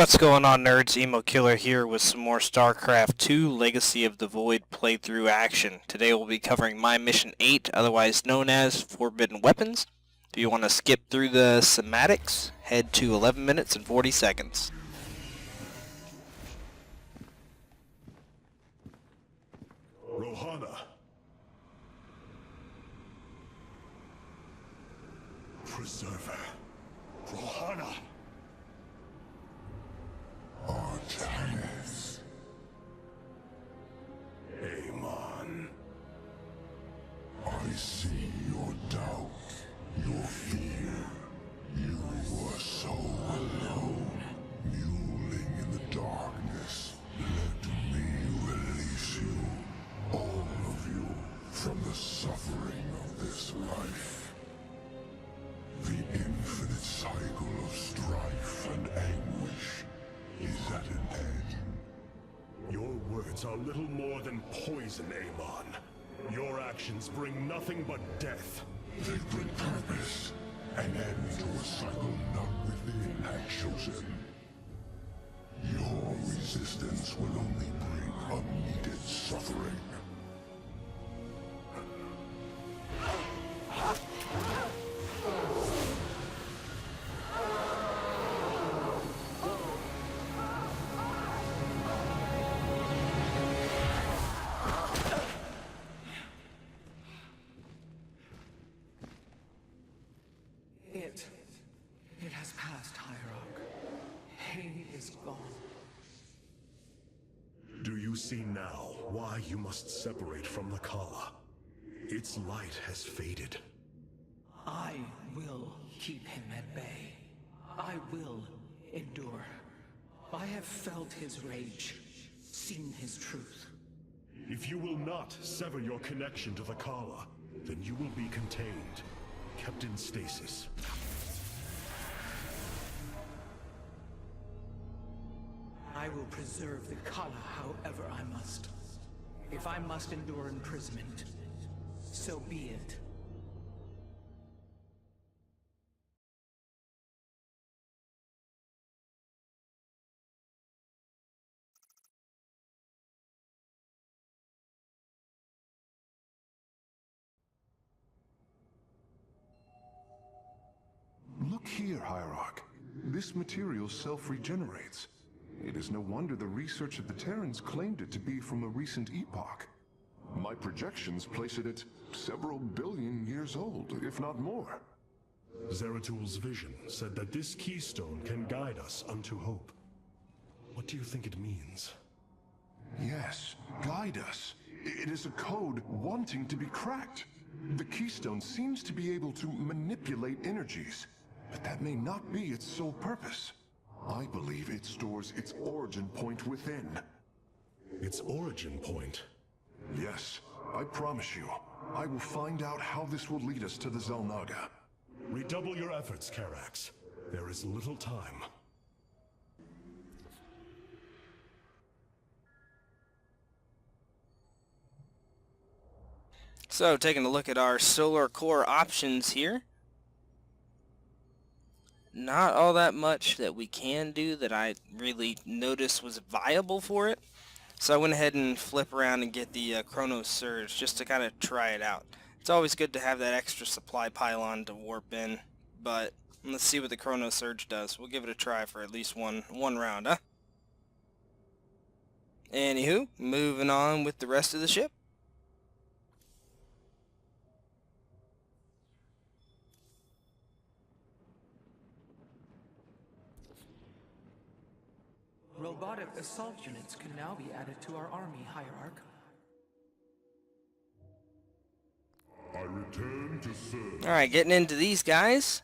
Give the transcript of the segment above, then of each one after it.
What's going on, nerds? Emo Killer here with some more StarCraft 2 Legacy of the Void playthrough action. Today we'll be covering my Mission 8, otherwise known as Forbidden Weapons. If you want to skip through the cinematics, head to 11 minutes and 40 seconds. Rohana. Preserver. Rohana. Artanis. Amon. I see your doubt, your fear. You are so alone, mewling in the darkness. Let me release you, all of you, from the suffering of this life. The infinite cycle of strife and anguish is at an end. Your words are little more than poison, Amon. Your actions bring nothing but death. They bring purpose, an end to a cycle none within had chosen. Your resistance will only bring unneeded suffering. It has passed, Hierarch. He is gone. Do you see now why you must separate from the Kala? Its light has faded. I will keep him at bay. I will endure. I have felt his rage, seen his truth. If you will not sever your connection to the Kala, then you will be contained, kept in stasis. I will preserve the Kala however I must. If I must endure imprisonment, so be it. Look here, Hierarch. This material self-regenerates. It is no wonder the research of the Terrans claimed it to be from a recent epoch. My projections place it at several billion years old, if not more. Zeratul vision said that this keystone can guide us unto hope. What do you think it means? Yes, guide us. It is a code wanting to be cracked. The keystone seems to be able to manipulate energies, but that may not be its sole purpose. I believe it stores its origin point within. Its origin point? Yes, I promise you, I will find out how this will lead us to the Xel'Naga. Redouble your efforts, Karax. There is little time. So, taking a look at our solar core options here. Not all that much that we can do that I really noticed was viable for it. So I went ahead and flip around and get the Chrono Surge just to kind of try it out. It's always good to have that extra supply pylon to warp in, but let's see what the Chrono Surge does. We'll give it a try for at least one round, huh? Anywho, moving on with the rest of the ship. Robotic assault units can now be added to our army, Hierarch. I return to serve. Alright, getting into these guys.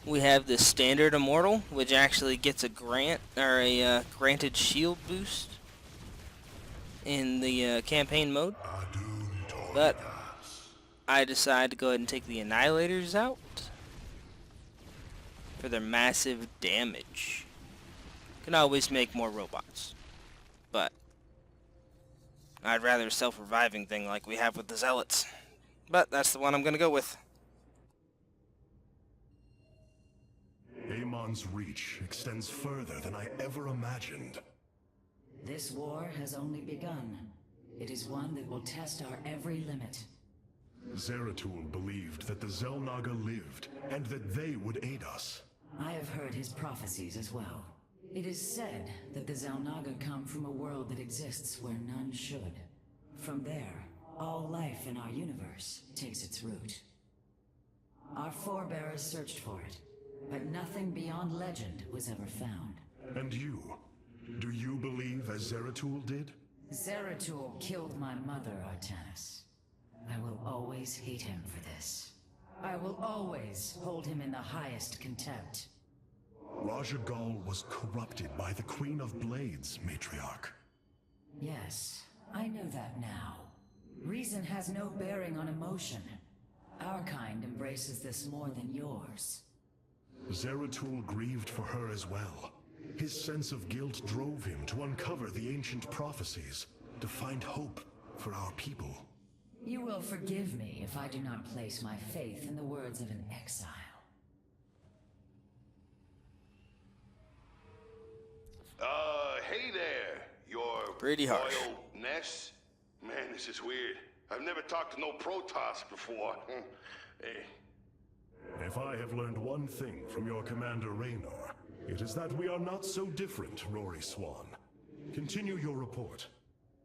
We have the Standard Immortal, which actually gets a grant, or a granted shield boost in the campaign mode. But I decided to go ahead and take the Annihilators out for their massive damage. Can always make more robots, but I'd rather a self-reviving thing like we have with the Zealots. But that's the one I'm gonna go with. Amon Amon's reach extends further than I ever imagined. This war has only begun. It is one that will test our every limit. Zeratul believed that the Xel'Naga lived, and that they would aid us. I have heard his prophecies as well. It is said that the Xel'Naga come from a world that exists where none should. From there, all life in our universe takes its root. Our forebears searched for it, but nothing beyond legend was ever found. And you? Do you believe as Zeratul did? Zeratul killed my mother, Artanis. I will always hate him for this. I will always hold him in the highest contempt. Raja Gal was corrupted by the Queen of Blades, Matriarch. Yes, I know that now. Reason has no bearing on emotion. Our kind embraces this more than yours. Zeratul grieved for her as well. His sense of guilt drove him to uncover the ancient prophecies, to find hope for our people. You will forgive me if I do not place my faith in the words of an exile. Hey there, your Pretty harsh. royal Ness? Man, this is weird. I've never talked to no Protoss before. Hey. If I have learned one thing from your Commander Raynor, it is that we are not so different, Rory Swan. Continue your report.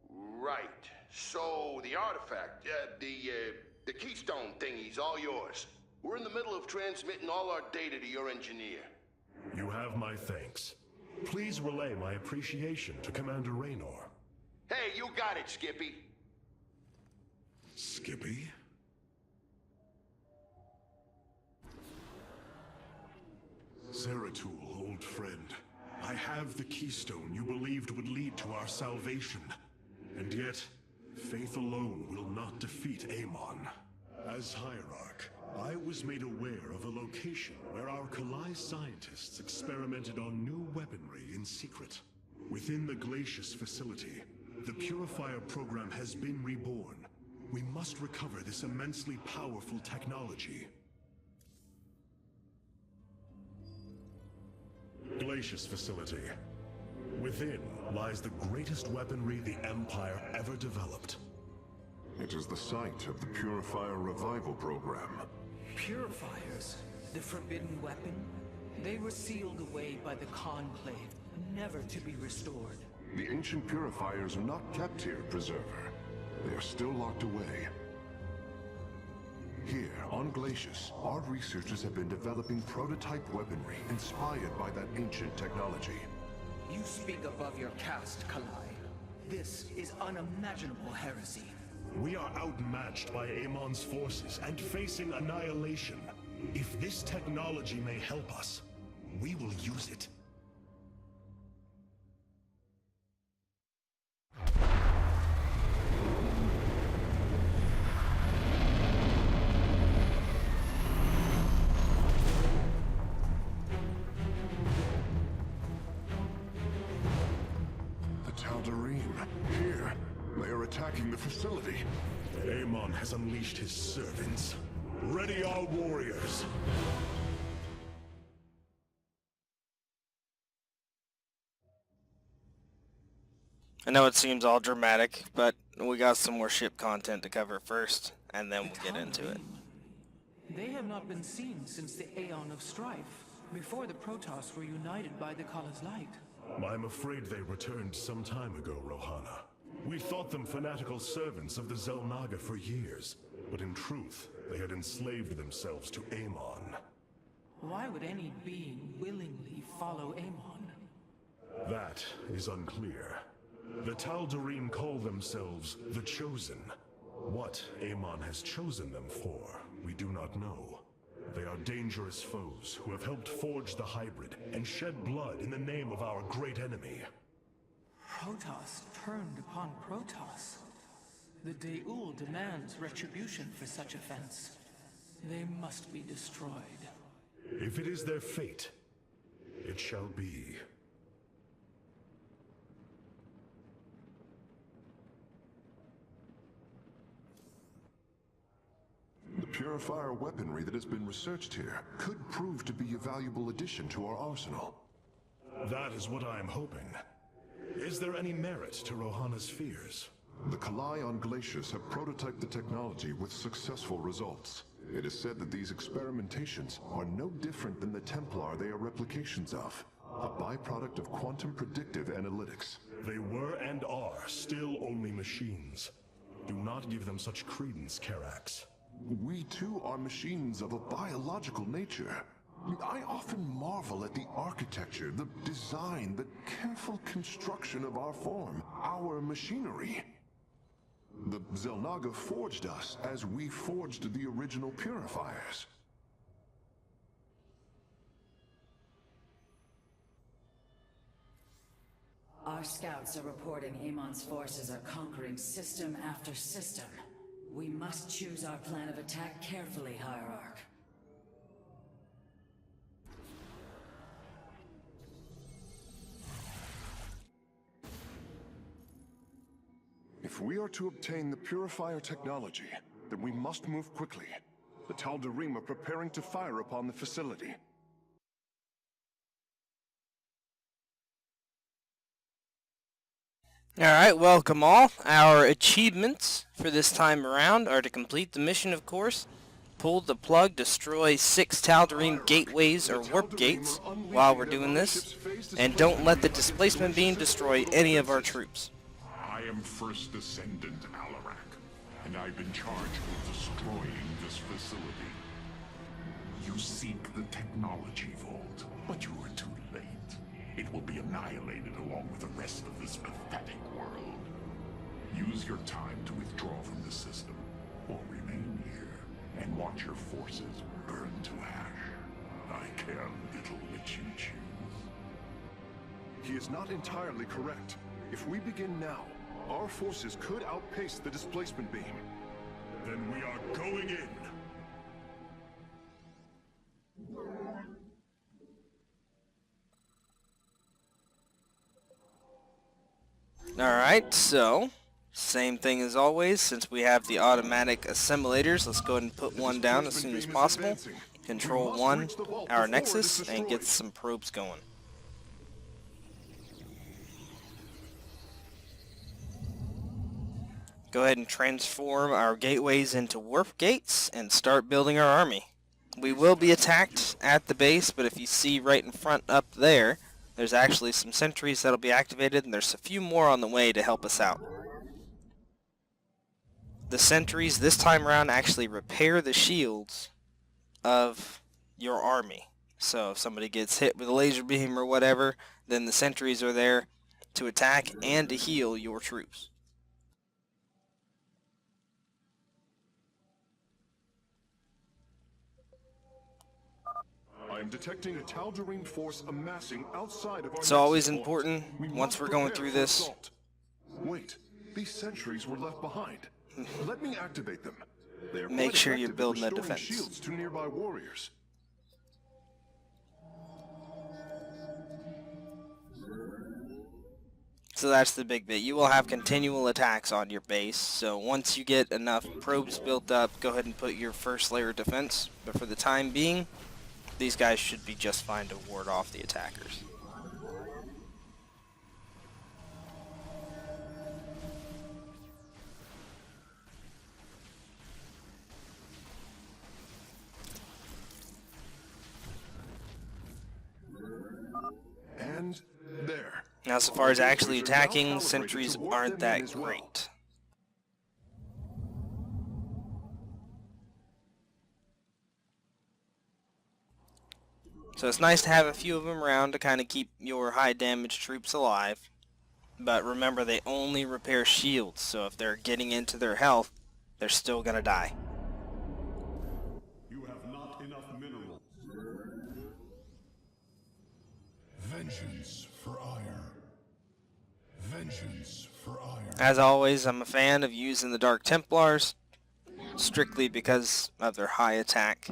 Right. So, the artifact, the keystone thingy's all yours. We're in the middle of transmitting all our data to your engineer. You have my thanks. Please relay my appreciation to Commander Raynor. Hey, you got it, Skippy. Skippy? Zeratul, old friend. I have the keystone you believed would lead to our salvation. And yet, faith alone will not defeat Amon. As Hierarch, I was made aware of a location where our Kalai scientists experimented on new weaponry in secret. Within the Glacius facility, the Purifier program has been reborn. We must recover this immensely powerful technology. Glacius facility. Within lies the greatest weaponry the Empire ever developed. It is the site of the Purifier Revival Program. Purifiers, the forbidden weapon, they were sealed away by the Conclave, never to be restored. The ancient Purifiers are not kept here, Preserver. They are still locked away. Here, on Glacius, our researchers have been developing prototype weaponry inspired by that ancient technology. You speak above your caste, Kalai. This is unimaginable heresy. We are outmatched by Amon's forces and facing annihilation. If this technology may help us, we will use it. Here, they are attacking the facility. Amon has unleashed his servants. Ready our warriors! I know it seems all dramatic, but we got some more ship content to cover first, and then we'll get into it. They have not been seen since the Aeon of Strife, before the Protoss were united by the Kala's light. I'm afraid they returned some time ago, Rohana. We thought them fanatical servants of the Xel'Naga for years, but in truth, they had enslaved themselves to Amon. Why would any being willingly follow Amon? That is unclear. The Tal'Darim call themselves the Chosen. What Amon has chosen them for, we do not know. They are dangerous foes who have helped forge the hybrid and shed blood in the name of our great enemy. Protoss turned upon Protoss. The Deul demands retribution for such offense. They must be destroyed. If it is their fate, it shall be. The Purifier weaponry that has been researched here could prove to be a valuable addition to our arsenal. That is what I am hoping. Is there any merit to Rohana's fears? The Kalai on glaciers have prototyped the technology with successful results. It is said that these experimentations are no different than the Templar they are replications of, a byproduct of quantum predictive analytics. They were and are still only machines. Do not give them such credence, Karax. We too are machines of a biological nature. I often marvel at the architecture, the design, the careful construction of our form, our machinery. The Xel'Naga forged us as we forged the original purifiers. Our scouts are reporting Amon's forces are conquering system after system. We must choose our plan of attack carefully, Hierarch. If we are to obtain the purifier technology, then we must move quickly. The Tal'Darim are preparing to fire upon the facility. Alright, welcome all. Our achievements for this time around are to complete the mission, of course, pull the plug, destroy 6 Tal'Darim gateways or warp gates while we're doing this, and don't let the displacement beam destroy any of our troops. I am First Descendant Alarak, and I've been charged with destroying this facility. You seek the technology vault, but you are too late. It will be annihilated along with the rest of this pathetic world. Use your time to withdraw from the system, or remain here and watch your forces burn to ash. I care little which you choose. He is not entirely correct. If we begin now, our forces could outpace the displacement beam. Then we are going in. Alright, so, same thing as always, since we have the automatic assimilators, let's go ahead and put one down as soon as possible. Control 1, our Nexus, and get some probes going. Go ahead and transform our gateways into warp gates and start building our army. We will be attacked at the base, but if you see right in front up there, there's actually some sentries that'll be activated, and there's a few more on the way to help us out. The sentries this time around actually repair the shields of your army. So if somebody gets hit with a laser beam or whatever, then the sentries are there to attack and to heal your troops. I am detecting a Tal'Darim force amassing outside of our It's always Nexus vault. important, We once must we're going prepare through for this. assault. Wait, these sentries were left behind. Let me activate them. They are Make quite sure you're effective at building a restoring defense. shields to nearby warriors. So that's the big bit. You will have continual attacks on your base, so once you get enough probes built up, go ahead and put your first layer of defense. But for the time being, these guys should be just fine to ward off the attackers. And there. Now, so far as actually Sentries are now attacking, calibrated sentries to warp aren't them in that as well. great. So it's nice to have a few of them around to kind of keep your high damage troops alive. But remember, they only repair shields, so if they're getting into their health, they're still going to die. You have not enough minerals. Vengeance for ire. Vengeance for ire. As always, I'm a fan of using the Dark Templars, strictly because of their high attack,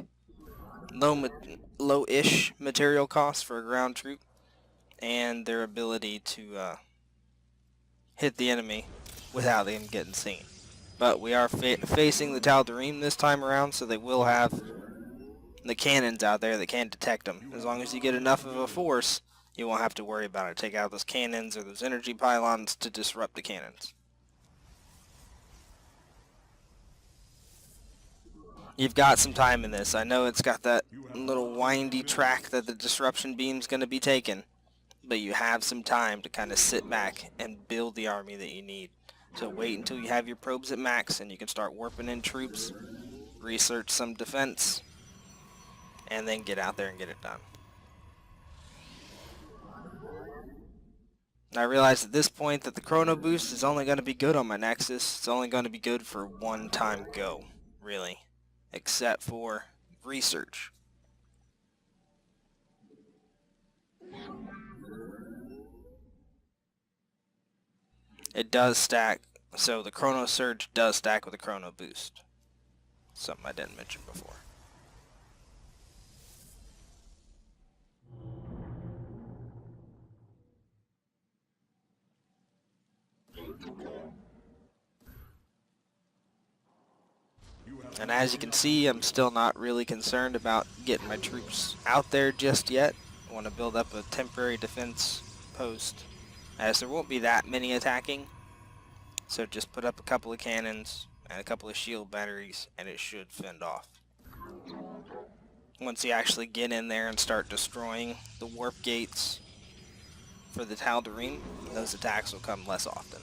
low-ish material cost for a ground troop, and their ability to hit the enemy without them getting seen. But we are facing the Tal'Darim this time around, so they will have the cannons out there that can detect them. As long as you get enough of a force, you won't have to worry about it. Take out those cannons or those energy pylons to disrupt the cannons. You've got some time in this. I know it's got that little windy track that the disruption beam's going to be taking, but you have some time to kind of sit back and build the army that you need. So wait until you have your probes at max and you can start warping in troops, research some defense, and then get out there and get it done. I realize at this point that the chrono boost is only going to be good on my Nexus. It's only going to be good for one time go, really, except for research. It does stack, so the chrono surge does stack with the chrono boost. Something I didn't mention before. And as you can see, I'm still not really concerned about getting my troops out there just yet. I want to build up a temporary defense post, as there won't be that many attacking. So just put up a couple of cannons and a couple of shield batteries, and it should fend off. Once you actually get in there and start destroying the warp gates for the Tal'Darim, those attacks will come less often.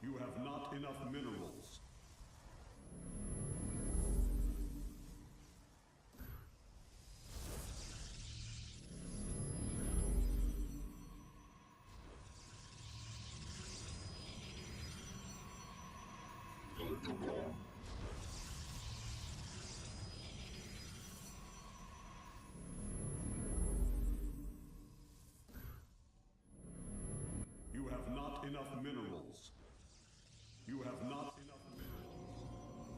You have not enough minerals. You have not enough minerals. You have not enough minerals.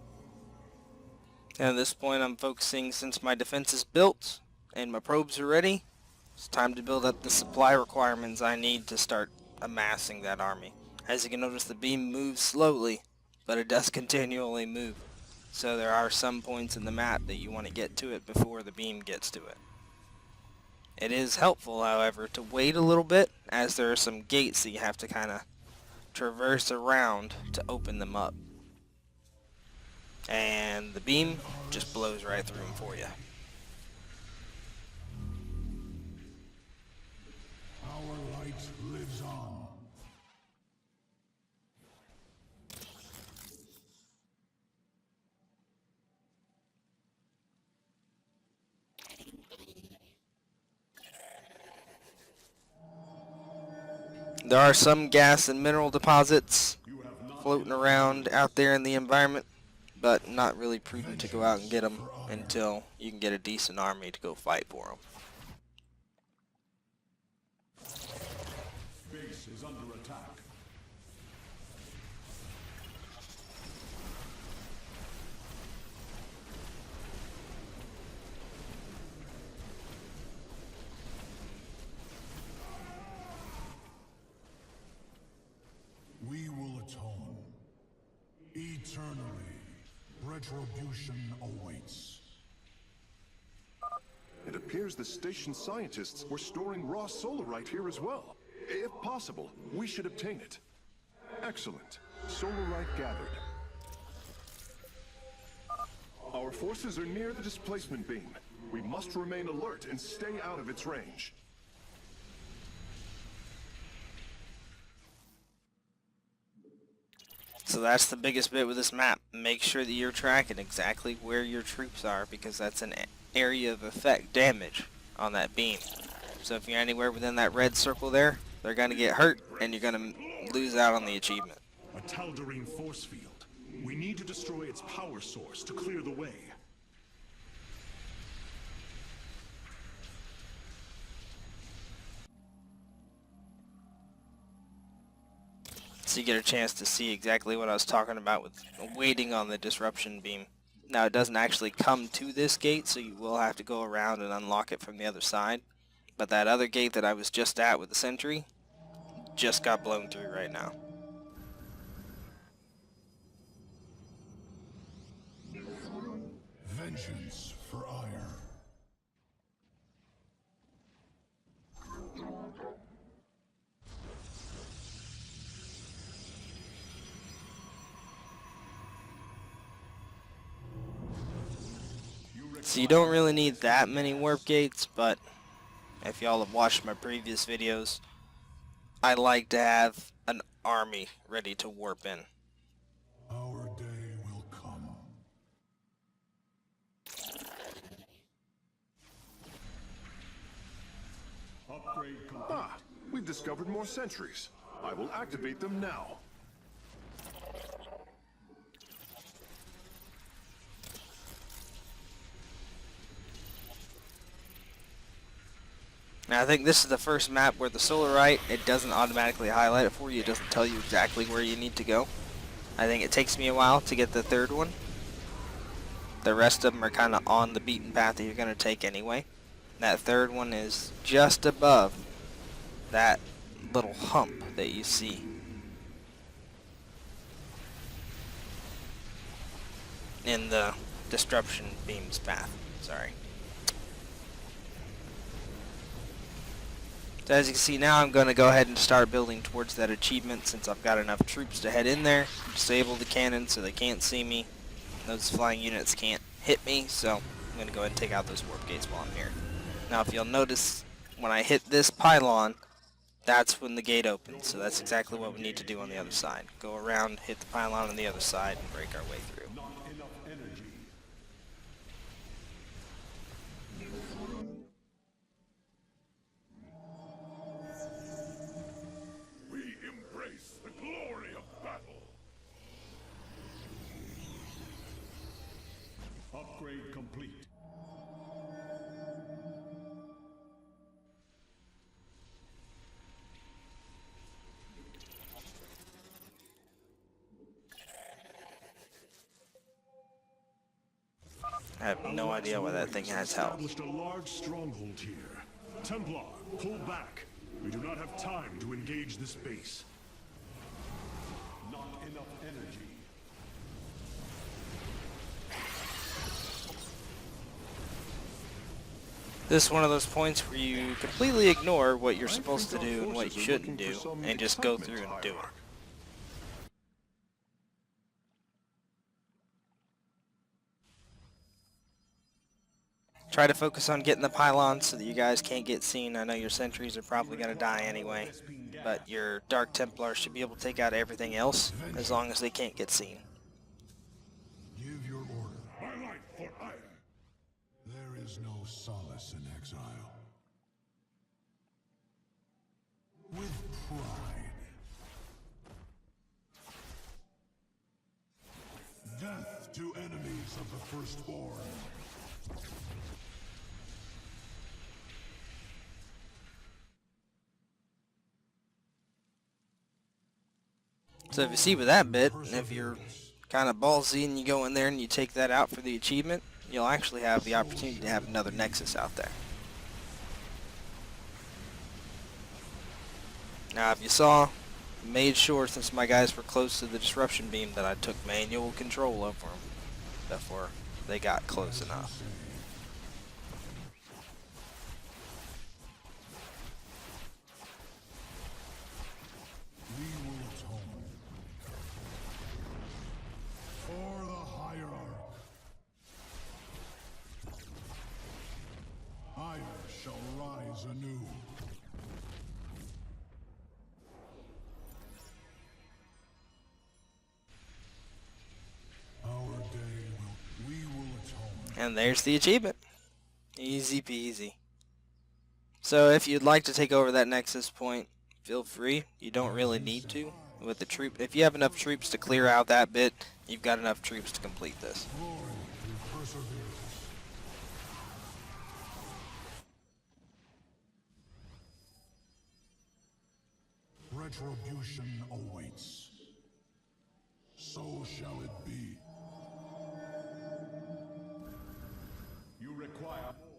And at this point I'm focusing, since my defense is built and my probes are ready, it's time to build up the supply requirements I need to start amassing that army. As you can notice, the beam moves slowly, but it does continually move. So there are some points in the map that you want to get to it before the beam gets to it. It is helpful, however, to wait a little bit, as there are some gates that you have to kind of traverse around to open them up. And the beam just blows right through them for you. Our light lives on. There are some gas and mineral deposits floating around out there in the environment, but not really prudent to go out and get them until you can get a decent army to go fight for them. Base is under attack. We will atone. Eternally, retribution awaits. It appears the station scientists were storing raw solarite here as well. If possible, we should obtain it. Excellent. Solarite gathered. Our forces are near the displacement beam. We must remain alert and stay out of its range. So that's the biggest bit with this map. Make sure that you're tracking exactly where your troops are, because that's an area of effect damage on that beam. So if you're anywhere within that red circle there, they're going to get hurt and you're going to lose out on the achievement. A Tal'Darim force field. We need to destroy its power source to clear the way. So you get a chance to see exactly what I was talking about with waiting on the disruption beam. Now it doesn't actually come to this gate, so you will have to go around and unlock it from the other side. But that other gate that I was just at with the sentry just got blown through right now. Vengeance for ire. So you don't really need that many warp gates, but if y'all have watched my previous videos, I like to have an army ready to warp in. Our day will come. Upgrade complete. Ah, we've discovered more sentries. I will activate them now. Now I think this is the first map where the Solarite, it doesn't automatically highlight it for you. It doesn't tell you exactly where you need to go. I think it takes me a while to get the third one. The rest of them are kind of on the beaten path that you're going to take anyway. That third one is just above that little hump that you see. In the disruption beams path. Sorry. So as you can see now, I'm going to go ahead and start building towards that achievement since I've got enough troops to head in there, disable the cannon so they can't see me. Those flying units can't hit me, so I'm going to go ahead and take out those warp gates while I'm here. Now if you'll notice, when I hit this pylon, that's when the gate opens, so that's exactly what we need to do on the other side. Go around, hit the pylon on the other side, and break our way through. Not enough energy. We embrace the glory of battle. Upgrade complete. I have no idea why that thing has health. Established a large stronghold here. Templar, pull back. We do not have time to engage this base. Not enough energy. This is one of those points where you completely ignore what you're supposed to do and what you shouldn't do, and just go through and do it. Try to focus on getting the pylons so that you guys can't get seen. I know your sentries are probably going to die anyway, but your Dark Templars should be able to take out everything else as long as they can't get seen. Give your order. My life for ire. There is no solace in exile. With pride. Death to enemies of the firstborn. So if you see with that bit, if you're kind of ballsy and you go in there and you take that out for the achievement, you'll actually have the opportunity to have another Nexus out there. Now if you saw, made sure since my guys were close to the disruption beam that I took manual control over them before they got close enough. We will atone. For the hierarch. Ire shall rise anew. Our day we will atone. And there's the achievement. Easy peasy. So if you'd like to take over that Nexus point, feel free. You don't really need to. With the troop, if you have enough troops to clear out that bit, you've got enough troops to complete this. Glory through perseverance. Retribution awaits. So shall it be.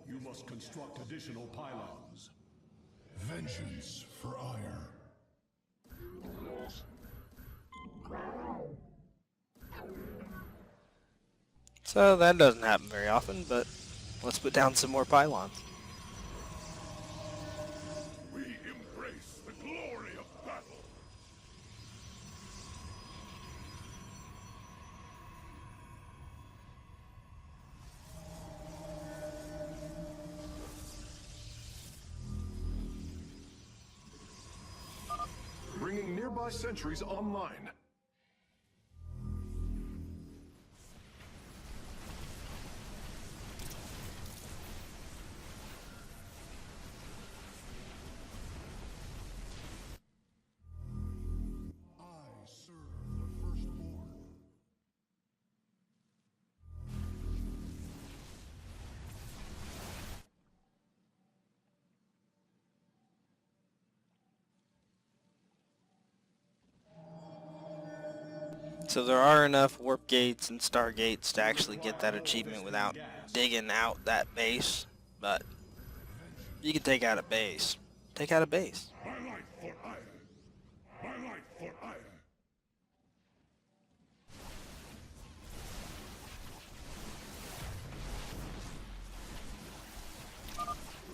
You must construct additional pylons. Vengeance for ire. So that doesn't happen very often, but let's put down some more pylons. We embrace the glory of battle. Bringing nearby sentries online. I serve the firstborn. So there are enough warp gates and star gates to actually get that achievement without digging out that base, but you can take out a base. Take out a base. My life for ire. My life for ire.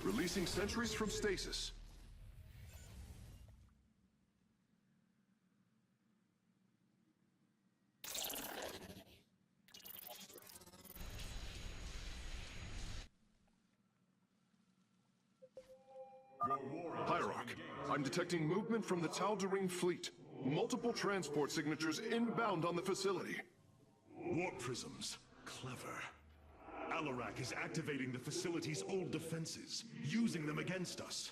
Releasing sentries from stasis. Hierarch, I'm detecting movement from the Tal'Darim fleet. Multiple transport signatures inbound on the facility. Warp prisms. Clever. Alarak is activating the facility's old defenses, using them against us.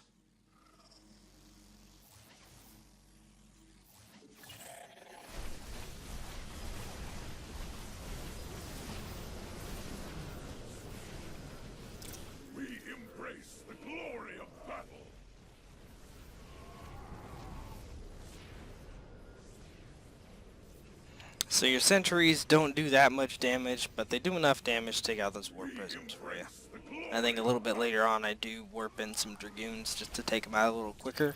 We embrace the glory of battle. So your sentries don't do that much damage, but they do enough damage to take out those warp prisms for you. I think a little bit later on I do warp in some Dragoons just to take them out a little quicker,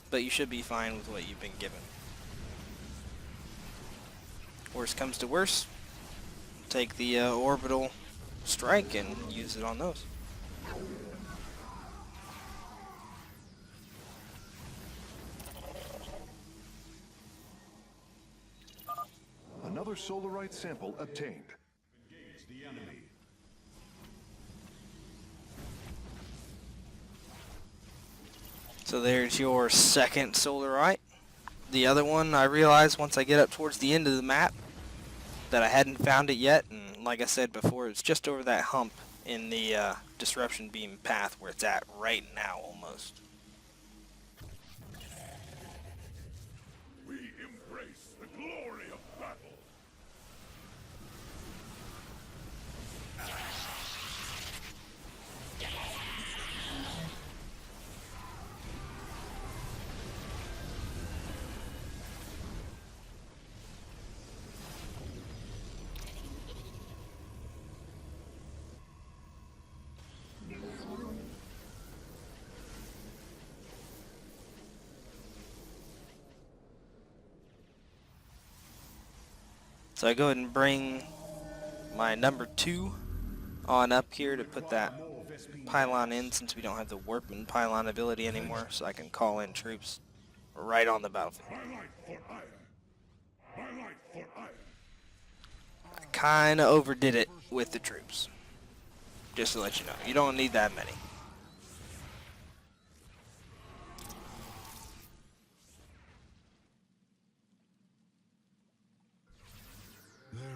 but you should be fine with what you've been given. Worst comes to worst, take the orbital strike and use it on those. Another Solarite sample obtained. Engage the enemy. So there's your second Solarite. The other one I realized once I get up towards the end of the map that I hadn't found it yet, and like I said before, it's just over that hump in the disruption beam path where it's at right now almost. We embrace the glory of battle. So I go ahead and bring my number 2 on up here to put that pylon in since we don't have the warping pylon ability anymore, so I can call in troops right on the battlefield. My life for ire. My life for ire. I kinda overdid it with the troops. Just to let you know, you don't need that many.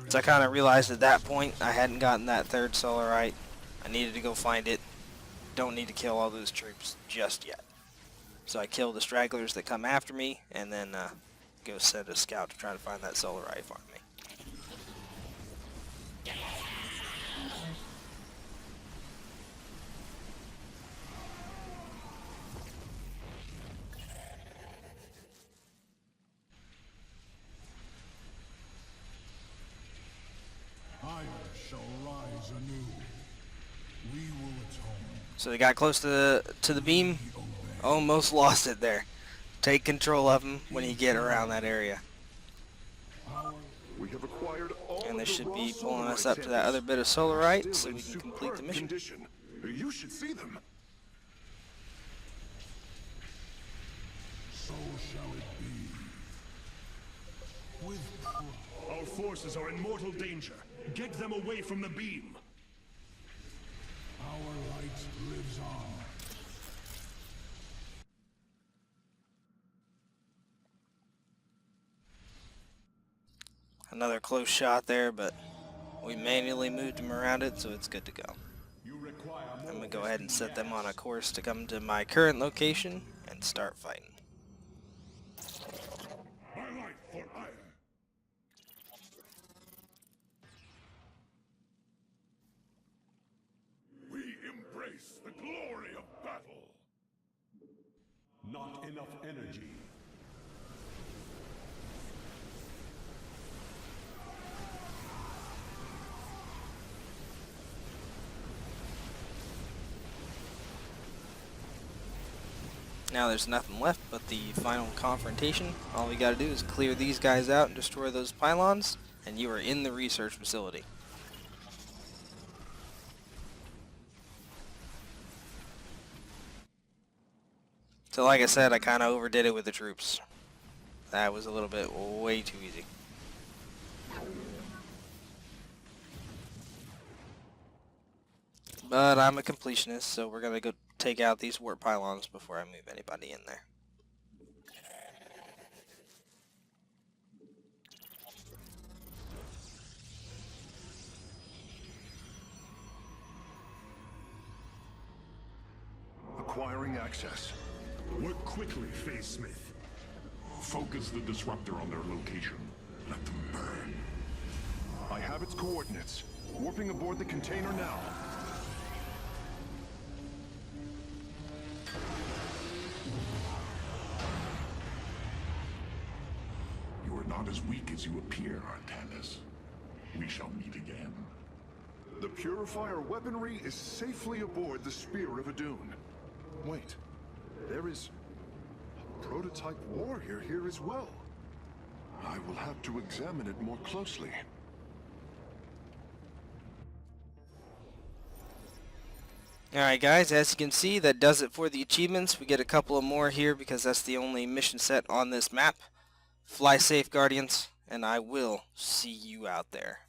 So I kind of realized at that point I hadn't gotten that third Solarite. I needed to go find it. Don't need to kill all those troops just yet. So I kill the stragglers that come after me, and then go send a scout to try to find that Solarite for me. Ire shall rise anew. We will atone. So they got close to the beam. Almost lost it there. Take control of him when you get around that area. Power We have acquired all And of this the should raw be pulling us solarite up to that other samples. bit of Still solarite so in we can complete the superb mission. condition. You should see them. So shall it be. With Our forces are in mortal danger. Get them away from the beam. our light lives on. Another close shot there, but we manually moved them around it, so it's good to go. You require more I'm going to go ahead and whiskey set them on a gas. course to come to my current location and start fighting. My life for ire. We embrace the glory of battle. Not enough energy. Now there's nothing left but the final confrontation. All we gotta do is clear these guys out and destroy those pylons, and you are in the research facility. So like I said, I kinda overdid it with the troops. That was a little bit way too easy. But I'm a completionist, so we're gonna go take out these warp pylons before I move anybody in there. Acquiring access. Work quickly, Phase Smith. Focus the disruptor on their location. Let them burn. I have its coordinates. Warping aboard the container now. You are not as weak as you appear, Artanis. We shall meet again. The Purifier weaponry is safely aboard the Spear of Adun. Wait, there is a prototype warrior here as well. I will have to examine it more closely. Alright guys, as you can see, that does it for the achievements. We get a couple of more here because that's the only mission set on this map. Fly safe, Guardians, and I will see you out there.